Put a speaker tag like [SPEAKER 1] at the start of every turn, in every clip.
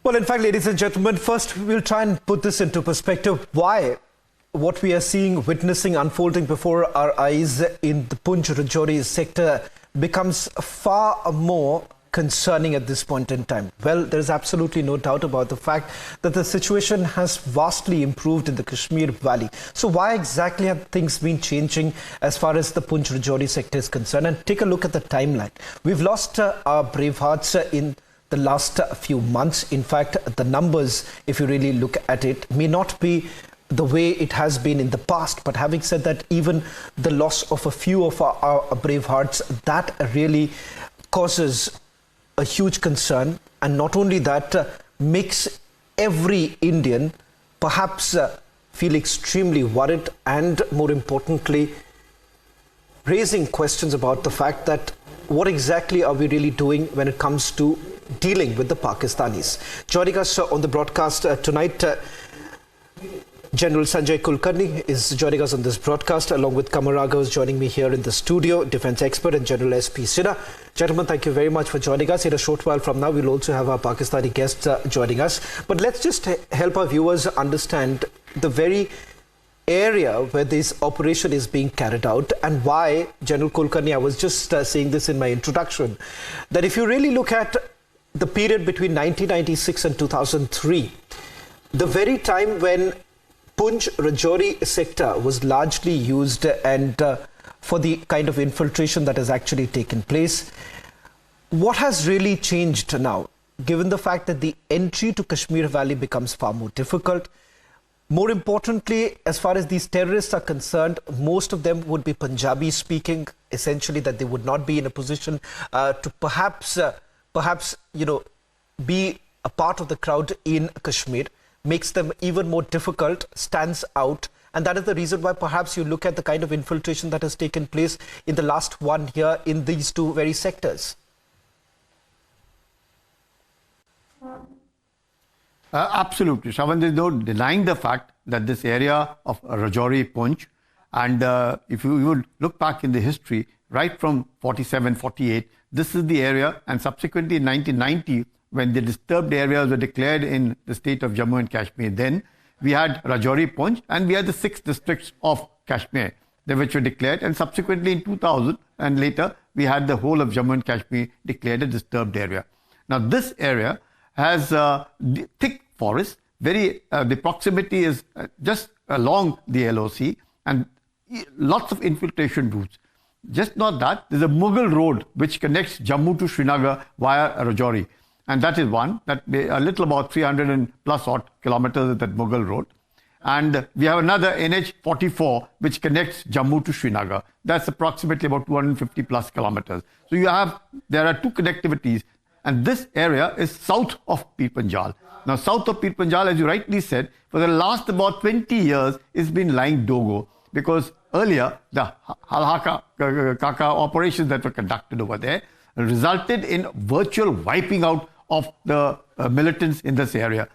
[SPEAKER 1] Well, in fact, ladies and gentlemen, first we'll try and put this into perspective. Why what we are seeing, witnessing, unfolding before our eyes in the Poonch Rajouri sector becomes far more concerning at this point in time. Well, there is absolutely no doubt about the fact that the situation has vastly improved in the Kashmir Valley. So why exactly have things been changing as far as the Poonch Rajouri sector is concerned? And take a look at the timeline. We've lost our brave hearts in the last few months. In fact, the numbers, if you really look at it, may not be the way it has been in the past. But having said that, even the loss of a few of our brave hearts, that really causes a huge concern. And not only that, makes every Indian perhaps feel extremely worried, and more importantly, raising questions about the fact that what exactly are we really doing when it comes to dealing with the Pakistanis. Joining us on the broadcast tonight, General Sanjay Kulkarni is joining us on this broadcast, along with Kamaraga, who's joining me here in the studio, defense expert, and General S.P. Sinha. Gentlemen, thank you very much for joining us. In a short while from now, we'll also have our Pakistani guests joining us. But let's just help our viewers understand the very area where this operation is being carried out, and why, General Kulkarni, I was just saying this in my introduction, that if you really look at the period between 1996 and 2003, the very time when Poonch Rajouri sector was largely used and for the kind of infiltration that has actually taken place, what has really changed now, given the fact that the entry to Kashmir Valley becomes far more difficult? More importantly, as far as these terrorists are concerned, most of them would be Punjabi speaking, essentially, that they would not be in a position to perhaps be a part of the crowd in Kashmir. Makes them even more difficult, stands out. And that is the reason why perhaps you look at the kind of infiltration that has taken place in the last 1 year in these two very sectors.
[SPEAKER 2] Absolutely. Shravan, there's no denying the fact that this area of Rajouri, Poonch, and if you would look back in the history, right from 47, 48, this is the area, and subsequently in 1990, when the disturbed areas were declared in the state of Jammu and Kashmir, then we had Rajouri, Poonch, and we had the 6 districts of Kashmir, which were declared, and subsequently in 2000 and later, we had the whole of Jammu and Kashmir declared a disturbed area. Now, this area has thick forest, the proximity is just along the LOC, and lots of infiltration routes. Just not that, there's a Mughal road which connects Jammu to Srinagar via Rajouri. And that is one, that a little about 300 and plus odd kilometers is that Mughal road. And we have another NH44 which connects Jammu to Srinagar. That's approximately about 250 plus kilometers. So there are 2 connectivities, and this area is south of Pir Panjal. Now, south of Pir Panjal, as you rightly said, for the last about 20 years, it's been lying dogo, because earlier the Halhaka Kaka operations that were conducted over there resulted in virtual wiping out of the militants in this area.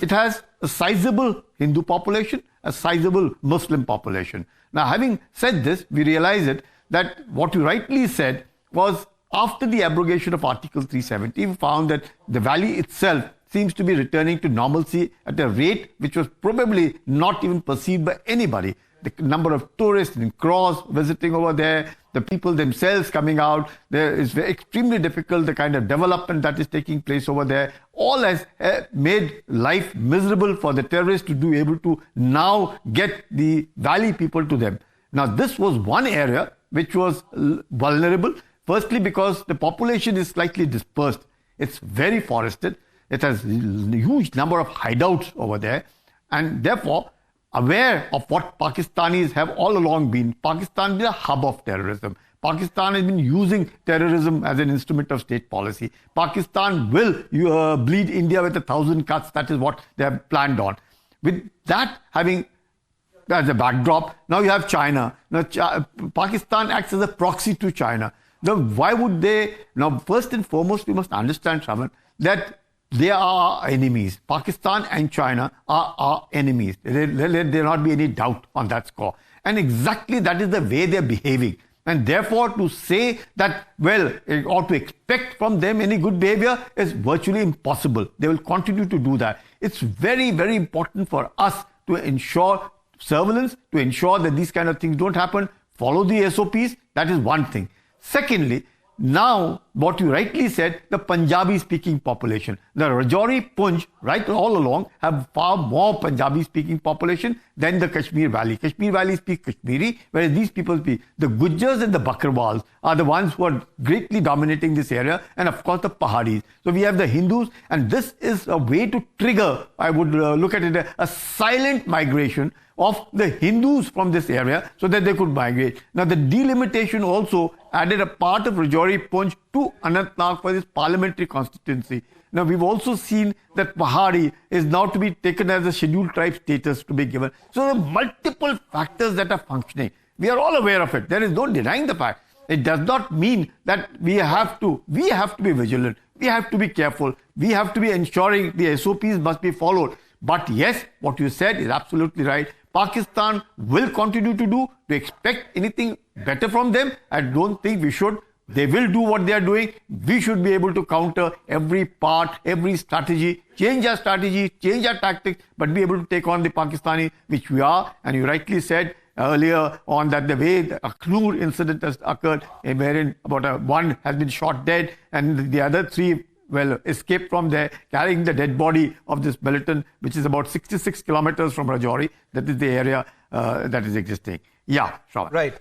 [SPEAKER 2] It has a sizable Hindu population, a sizable Muslim population. Now, having said this, we realize that what you rightly said was, after the abrogation of Article 370, we found that the valley itself seems to be returning to normalcy at a rate which was probably not even perceived by anybody. The number of tourists and crores visiting over there, the people themselves coming out, there is extremely difficult, the kind of development that is taking place over there, all has made life miserable for the terrorists to be able to now get the valley people to them. Now, this was one area which was vulnerable, firstly because the population is slightly dispersed. It's very forested. It has a huge number of hideouts over there, and therefore, aware of what Pakistanis have all along been. Pakistan is a hub of terrorism. Pakistan has been using terrorism as an instrument of state policy. Pakistan will bleed India with 1,000 cuts. That is what they have planned on. With that having as a backdrop, now you have China. Now, Pakistan acts as a proxy to China. Now, why would they? Now, first and foremost, we must understand, Shravan, that they are our enemies. Pakistan and China are our enemies. Let there not be any doubt on that score. And exactly that is the way they're behaving. And therefore, to say that, well, or to expect from them any good behavior is virtually impossible. They will continue to do that. It's very, very important for us to ensure surveillance, to ensure that these kind of things don't happen. Follow the SOPs. That is one thing. Secondly, now, what you rightly said, the Punjabi-speaking population. The Rajouri, Poonch, right all along, have far more Punjabi-speaking population than the Kashmir Valley. Kashmir Valley speak Kashmiri, whereas these people speak. The Gujjars and the Bakarwals are the ones who are greatly dominating this area, and of course the Pahadis. So we have the Hindus, and this is a way to trigger, I would look at it, a silent migration of the Hindus from this area so that they could migrate. Now the delimitation also added a part of Rajouri, Poonch to Anantnag for this parliamentary constituency. Now we've also seen that Pahari is now to be taken as a scheduled tribe status to be given. So there are multiple factors that are functioning. We are all aware of it. There is no denying the fact. It does not mean that we have to be vigilant. We have to be careful. We have to be ensuring the SOPs must be followed. But yes, what you said is absolutely right. Pakistan will continue to expect anything better from them. I don't think we should. They will do what they are doing. We should be able to counter every part, every strategy, change our tactics, but be able to take on the Pakistani, which we are. And you rightly said earlier on that the way the Akhnoor incident has occurred, wherein about one has been shot dead and the other three escaped from there, carrying the dead body of this militant, which is about 66 kilometers from Rajouri. That is the area that is existing. Yeah, Shravan.
[SPEAKER 1] Right.